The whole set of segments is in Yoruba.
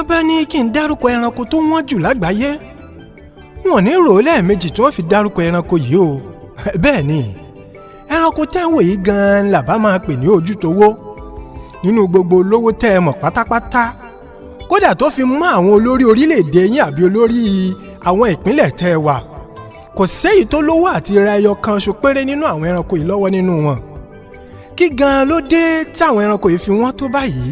wọ́n bá ní kí n dárúkọ ẹranko tó wọ́n jù lágbàáyé wọn ò ní rò ó lẹ́ẹ̀mejì tí wọ́n fi dárúkọ ẹranko yìí o. bẹ́ẹ̀ ni ẹranko tẹ́ ń wò yìí gan-an làbá máa pè ní ojútowó nínú gbogbo olówó tẹ́ ẹ mọ̀ pátápátá, kódà tó fi mọ́ àwọn olórí orílẹ̀-èdè yín àbí olórí àwọn ìpínlẹ̀ tẹ́ ẹ wà, kò séyìí tó lówó àti ra ẹyọ kan ṣo péré nínú àwọn ẹranko yìí lọ́wọ́ nínú wọn. Kí gan-an ló dé táwọn ẹranko yìí fi wọ́n tó báyìí?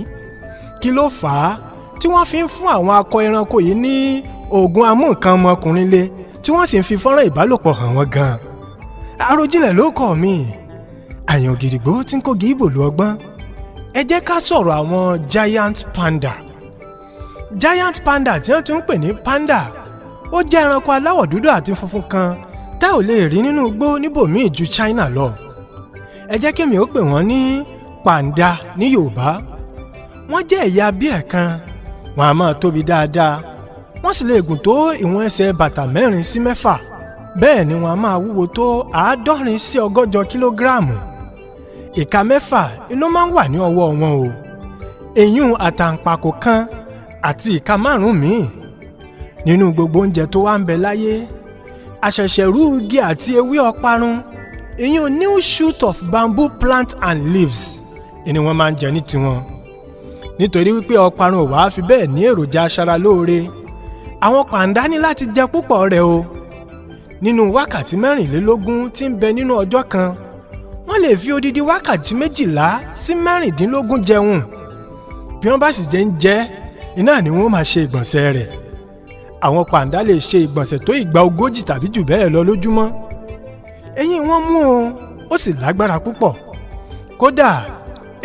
Kí ló fà á tí wọ́n fi ń fún àwọn akọ ẹranko yìí ní oògùn amú-nǹkan ọmọkùnrin le tí wọ́n sì ń fi fọ́nrán ìbálòpọ̀ hàn wọ́n gan-an? Àròjinlẹ̀ ló kọ́ mi, àyàn gidigbo tí ń kó gíbò lu ọgbọ́n. Ẹ jẹ́ ká sọ̀rọ̀ àwọn giant panda. Giant panda tí wọ́n tún ń pè ní panda, ó jẹ́ ẹranko aláwọ̀ dúdú àti funfun kan tá ò lè rí nínú igbó níbòmíì ju China lọ. Ẹ jẹ́ kí mi ó pè wọ́n ní panda ní Yorùbá. Wọ́n jẹ́ ẹ̀yà bíẹ̀ kan, wọ́n á máa tóbi dáadáa, wọ́n sì lè gùn tó ìwọ̀n ẹsẹ̀ bàtà 4 sí 6. Bẹ́ẹ̀ ni wọ́n á máa wúwo tó 70 sí 100 kílógíráàmù. Ìka 6 ló máa ń wà ní ọwọ́ wọn o, eyín àtàǹpàkò kan àti ìka 5 míì. Nínú gbogbo oúnjẹ tó wà ń bẹ láyé, àṣẹ̀ṣẹ̀rú igi àti ewé ọparun, eyín new shoot of bamboo plant and leaves ni wọ́n máa ń jẹ ní tiwọn. Nítorí wípé ọparun ò wá fi bẹ́ẹ̀ ní èròjà aṣaralóore, àwọn pàǹdà ní láti jẹ púpọ̀ rẹ̀ o. Nínú wákàtí 24 tí ń bẹ nínú ọjọ́ kan, wọ́n lè fi odidi wákàtí 12 sí 16 jẹun. Bí wọ́n bá sì jẹ́ ń jẹ, iná ni wọ́n máa ṣe ìgbọ̀nsẹ̀ rẹ̀. Àwọn pàǹdà lè ṣe ìgbọ̀nsẹ̀ tó ìgbà 40 tàbí jù bẹ́ẹ̀ lọ lójúmọ́. Eyín wọn mú o, ó sì lágbára púpọ̀. Kódà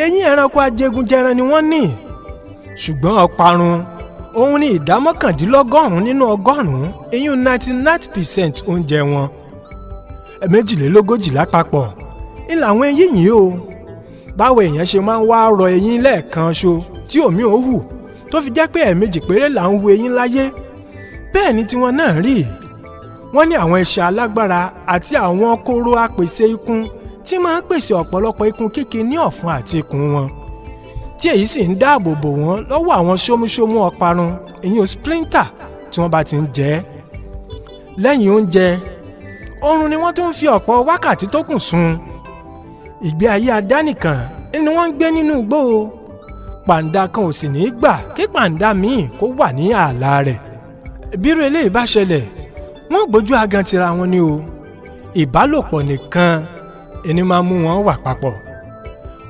eyín ẹranko ajégunjẹran ni wọ́n ní. Ṣùgbọ́n ọparun, òun ní ìdá 99 nínú 100, eyín 99% oúnjẹ wọn. 42 lápapọ̀ ìlà àwọn eyín yìí o. Báwo èèyàn ṣe máa ń wá rọ eyín lẹ́ẹ̀kan ṣo tí omi ò hù, tó fi jẹ́ pé ẹ̀ẹ̀mejì péré là ń hu eyín láyé, bẹ́ẹ̀ ni tiwọn náà rí. Wọ́n ní àwọn iṣan alágbára àti àwọn kóró apèsè ikùn tí máa ń pèsè ọ̀pọ̀lọpọ̀ ikùn kíkì ní ọ̀fun àti ikùn wọn, tí èyí sì ń dáàbò bò wọ́n lọ́wọ́ àwọn ṣómúṣómú ọparun, ìyẹn splinter, tí wọ́n bá ti ń jẹ. Lẹ́yìn oúnjẹ, oorun ni wọ́n tún ń fi ọ̀pọ̀ wákàtí tó kù sùn. Ìgbé ayé àdánìkan ni wọ́n ń gbé nínú igbó o. Pàǹdà kan ò sì ní gbà kí pàǹdà míì kó wà ní ààlà rẹ̀. Bírú eléyìí bá ṣẹlẹ̀, wọ́n gbójú agan tira wọn ni o. Ìbálòpọ̀ nìkan ẹni máa mú wọn wà papọ̀.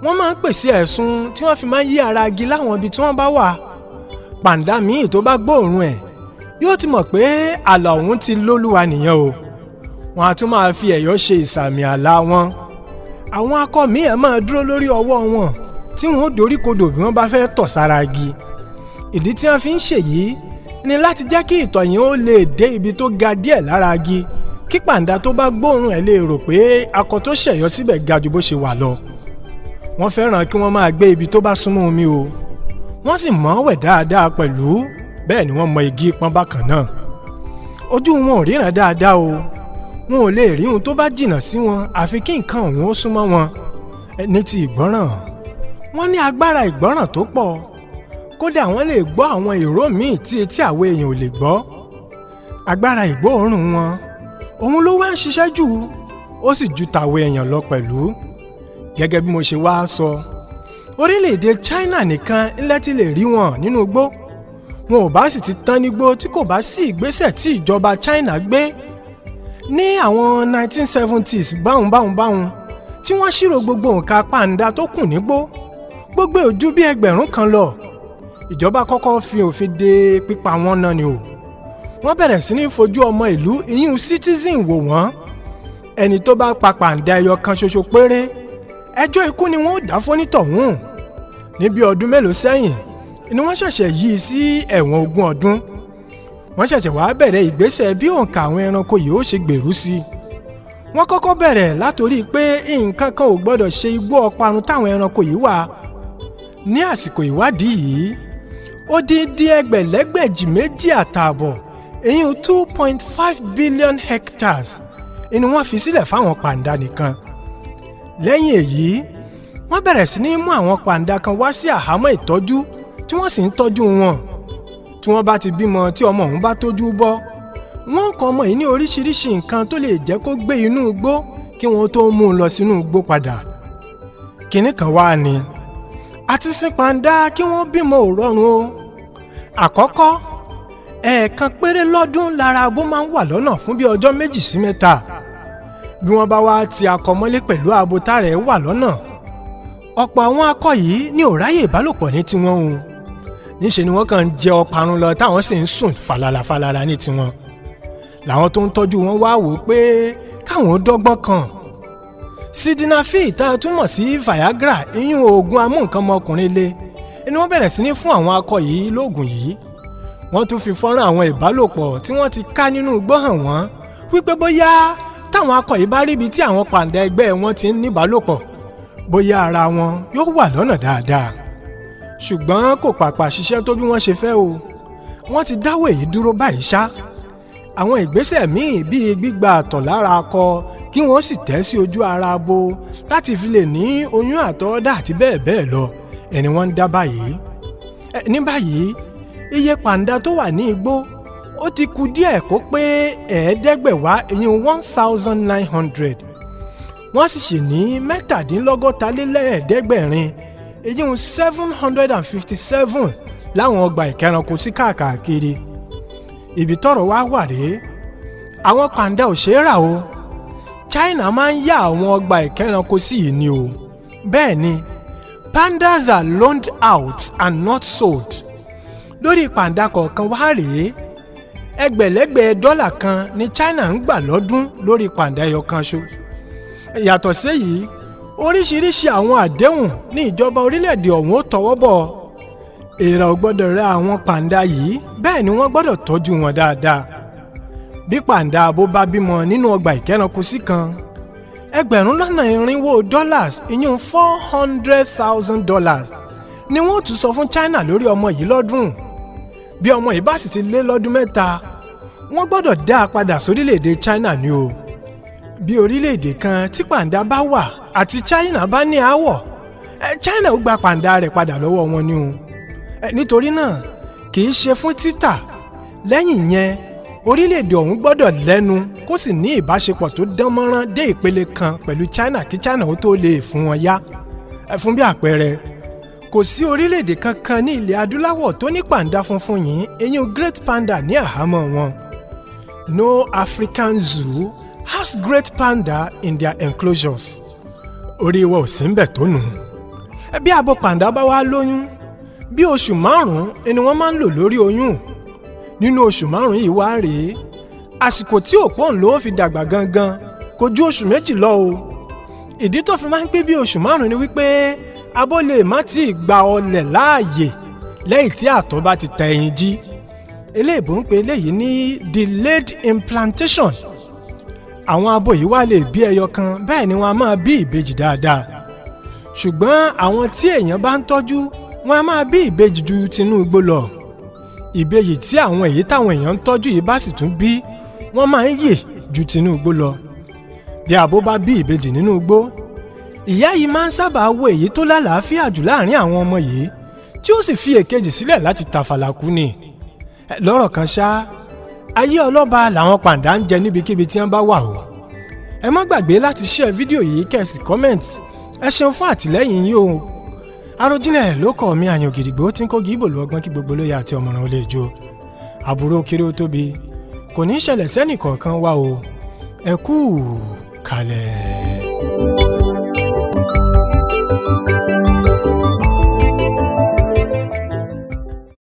Wọ́n máa ń pèsè ẹ̀sùn tí wọ́n fi máa ń yí ara igi láwọn ibi tí wọ́n bá wà. Pàǹdà míì tó bá gbóòórùn ẹ̀ yóò ti mọ̀ pé ààlà òun ti lólúwa nìyẹn o. Wọ́n á tún máa fi ẹ̀yọ́ ṣe ìsàmì ààlà wọn. Àwọn akọ míì ẹ̀ máa dúró lórí ọwọ́ wọn tí wọ́n ó doríkodò bí wọ́n bá fẹ́ tọ̀ sára igi. Ìdí tí wọ́n fi ń ṣèyí ni láti jẹ́ kí ìtọ̀ yẹn ó lè dé ibi tó ga díẹ̀ lára igi, kí pàǹdà tó bá gbóòórùn ẹ̀ lè rò pé akọ tó ṣẹ̀yọ́ síbẹ̀ ga ju bó ṣe wà lọ. Wọ́n fẹ́ràn kí wọ́n máa gbé ibi tó bá súnmọ́ omi o. Wọ́n sì mọ̀ wẹ̀ dáadáa pẹ̀lú, bẹ́ẹ̀ ni wọ́n mọ igi pọ́n bákan náà. Ojú wọn ò ríran dáadáa o. Wọn ò lè rí ohun tó bá jìnnà sí wọn àfi kí nǹkan ọ̀hún ó súnmọ́ wọn. Ní ti ìgbọ́ràn, wọ́n ní agbára ìgbọ́ràn tó pọ̀. Kódà wọ́n lè gbọ́ àwọn ìró míì tí etí àwọn èèyàn ò lè gbọ́. Agbára ìgbóòórùn wọn, òun ló wá ń ṣiṣẹ́ jù, ó sì ju tàwọn èèyàn lọ pẹ̀lú. Gẹ́gẹ́ bí mo ṣe wá sọ, orílẹ̀-èdè China nìkan ńlẹ́ ti lè rí wọn nínú igbó. Wọn ò bá sì ti tán nígbó tí kò bá sí ìgbésẹ̀ tí ìjọba China gbé. Ní àwọn 1970s báhùn tí wọ́n ṣírò gbogbo nǹkan pàǹdà tó kù nígbó, gbogbo ojú bí 1000 kan lọ. Ìjọba kọ́kọ́ fi òfin de pípa wọn náà ni o. Wọ́n bẹ̀rẹ̀ sí ní fojú ọmọ ìlú, ìyún citizen, wò wọ́n. Ẹni tó bá pa pàǹdà ẹyọ kan ṣoṣo péré, ẹjọ́ ikú ni wọ́n ó dá fónítọ̀hún. Níbi ọdún mélòó sẹ́yìn ni wọ́n ṣẹ̀ṣẹ̀ yí sí ẹ̀wọ̀n 20 ọdún. Wọ́n ṣẹ̀ṣẹ̀ wá bẹ̀rẹ̀ ìgbésẹ̀ bí òǹkà àwọn ẹranko yìí ó ṣe gbèrú sí i. Wọ́n kọ́kọ́ bẹ̀rẹ̀ látorí pé nǹkan kan ò gbọ́dọ̀ ṣe igbó ọparun táwọn ẹranko yìí wà. Ní àsìkò ìwádìí yìí, ó dín ẹgbẹ̀lẹ́gbẹ̀jì 2.5, èyí 2.5 billion hectares ni wọ́n fi sílẹ̀ fáwọn pàǹdà nìkan. Lẹ́yìn èyí, wọ́n bẹ̀rẹ̀ sí ní mú àwọn pàǹdà kan wá sí àhámọ́ ìtọ́jú tí wọ́n sì ń tọ́jú wọn. tí wọ́n bá ti bímọ tí ọmọ ọ̀hún bá tójú bọ́ wọ́n kọ́ ọmọ yìí ní oríṣiríṣi nǹkan tó lè jẹ́ kó gbé inú igbó kí wọ́n tó mú un lọ sínú igbó padà. kinní kan wá ni àti sin pàǹdà kí wọ́n bímọ ò rọrùn o. àkọ́kọ́ ẹ̀ẹ̀kan péré lọ́dún lára abo máa ń wà lọ́nà fún bí ọjọ́ 2 sí 3. bí wọ́n bá wá ti akọ mọ́lé pẹ̀lú abo tààrẹ̀ wà lọ́nà ọ̀pọ̀ àwọn akọ yìí ní ò ráyè ìbálòpọ̀ ní tiwọn o. níṣe ni wọ́n kàn ń jẹ ọparun lọ táwọn sì ń sùn falala ní tiwọn. làwọn tó ń tọ́jú wọn wá wò pé káwọn dọ́gbọ́n kan. sildenafil tá a túmọ̀ sí Viagra ìyún oògùn amúnkanmọkùnrin le ni wọ́n bẹ̀rẹ̀ sí ní fún àwọn akọ yìí lóògùn yìí. wọ́n tún fi fọ́nrán àwọn ìbálòpọ̀ tí wọ́n ti ká nínú igbó hàn wọ́n wípé bóyá táwọn akọ yìí bá ríbi tí àwọn pàǹdà ẹgbẹ́ wọn ti ń níbálòpọ̀ bóyá ara wọn yóò wà lọ́nà dáadáa. ṣùgbọ́n kò pàpà ṣiṣẹ́ tó bí wọ́n ṣe fẹ́ o. wọ́n ti dáwọ́ èyí dúró báyìí ṣá. àwọn ìgbésẹ̀ míì bíi gbígba àtọ̀ lára akọ kí wọ́n sì tẹ̀ sí ojú ara abo láti fi lè ní oyún àtọwọ́dá àti bẹ́ẹ̀ bẹ́ẹ̀ lọ ẹni wọ́n ń dá báyìí. ní báyìí iye pàǹdà tó wà ní igbó ó ti kù díẹ̀ kó pé 1900 wọ́n sì ṣì ní 67 757 láwọn ọgbà ìkẹ́ranko sí káàkiri. ibi tọ́rọ̀ wá wà rèé àwọn pàǹdà ò ṣeé rà o. China máa ń yá àwọn ọgbà ìkẹ́ranko sí yìí ni o. bẹ́ẹ̀ ni pandas are loaned out and not sold. lórí pàǹdà kọ̀ọ̀kan wá rèé ẹgbẹ̀lẹ́gbẹ̀ dọ́là kan ní China ń gbà lọ́dún lórí pàǹdà ẹyọ kan ṣo. yàtọ̀ séyìí oríṣiríṣi àwọn àdéhùn ní ìjọba orílẹ̀-èdè ọ̀hún ó tọwọ́ bọ̀. èèrà ò gbọ́dọ̀ rẹ́ àwọn pàǹdà yìí bẹ́ẹ̀ ni wọ́n gbọ́dọ̀ tọ́jú wọn dáadáa. bí pàǹdà abo bá bímọ nínú ọgbà ìkẹ́ranko sí kan $250,000 ìyún $400,000 ni wọ́n tún sọ fún China lórí ọmọ yìí lọ́dún. bí ọmọ yìí bá sì ti lé lọ́dún 3 wọ́n gbọ́dọ̀ dá a padà sórílẹ̀-èdè China ni o. bí orílẹ̀-èdè kan tí pàǹdà bá wà àti China bá ní aáwọ̀ China ó gba pàǹdà rẹ̀ padà lọ́wọ́ wọn ni o. nítorí náà kì í ṣe fún títà. lẹ́yìn yẹn orílẹ̀-èdè ọ̀hún gbọ́dọ̀ lẹ́nu kó sì ní ìbáṣepọ̀ tó dán mọ́rán dé ìpele kan pẹ̀lú China kí China ó tó lè fún wọn yá. fún bí àpẹẹrẹ kò sí orílẹ̀-èdè kankan ní ilẹ̀ adúláwọ̀ tó ní pàǹdà funfun yìí eyín great panda ní àhámọ́ wọn. No African zoo has great panda in their enclosures. orí wa ò sí ń bẹ̀ tó nù. bí abo pàǹdà bá wá lóyún bí oṣù 5 ni wọ́n máa ń lò lórí oyún. nínú oṣù 5 yìí wá rèé àsìkò tí òpóǹlò fi dàgbà gangan kò ju oṣù 2 lọ o. ìdí tó fi máa ń pé bí oṣù 5 ni wípé abo lè má tí ì gba ọlẹ̀ láàyè lẹ́yìn tí àtọ̀ bá ti ta ẹyin jí. eléèbó ń pe eléyìí ní delayed implantation. àwọn abo yìí wá lè bí ẹyọ kan bẹ́ẹ̀ ni wọ́n á máa bí ìbejì dáadáa. ṣùgbọ́n àwọn tí èèyàn bá ń tọ́jú wọ́n á máa bí ìbejì ju tinú igbó lọ. ìbejì tí àwọn èyí táwọn èèyàn ń tọ́jú yìí bá sì tún bí wọ́n máa ń yè ju tinú igbó lọ. bí abo bá bí ìbejì nínú igbó ìyá yìí máa ń sábà wo èyí tó lálàáfíà jù láàrin àwọn ọmọ yìí tí ó sì fi èkejì sílẹ̀ láti tàfàlà kú ni. lọ́rọ̀ kan ṣá ayé ọlọ́ba làwọn pàǹdà ń jẹ níbikíbi tí wọ́n bá wà o. ẹ má gbàgbé láti share fídíò yìí kẹ́sì comment. ẹ ṣeun fún àtìlẹ́yìn yìí o. Àròjinlẹ̀ ló kọ́ mi àyàn gidigbo tí ń kó gíbò lu ọgbọ́n kí gbogbo lóye àti ọmọràn ó lè jó. àbúrò kiri ó tóbi kò ní í ṣẹlẹ̀ sẹ́nì kọ̀ọ̀kan wá o. ẹ kú kalẹ̀.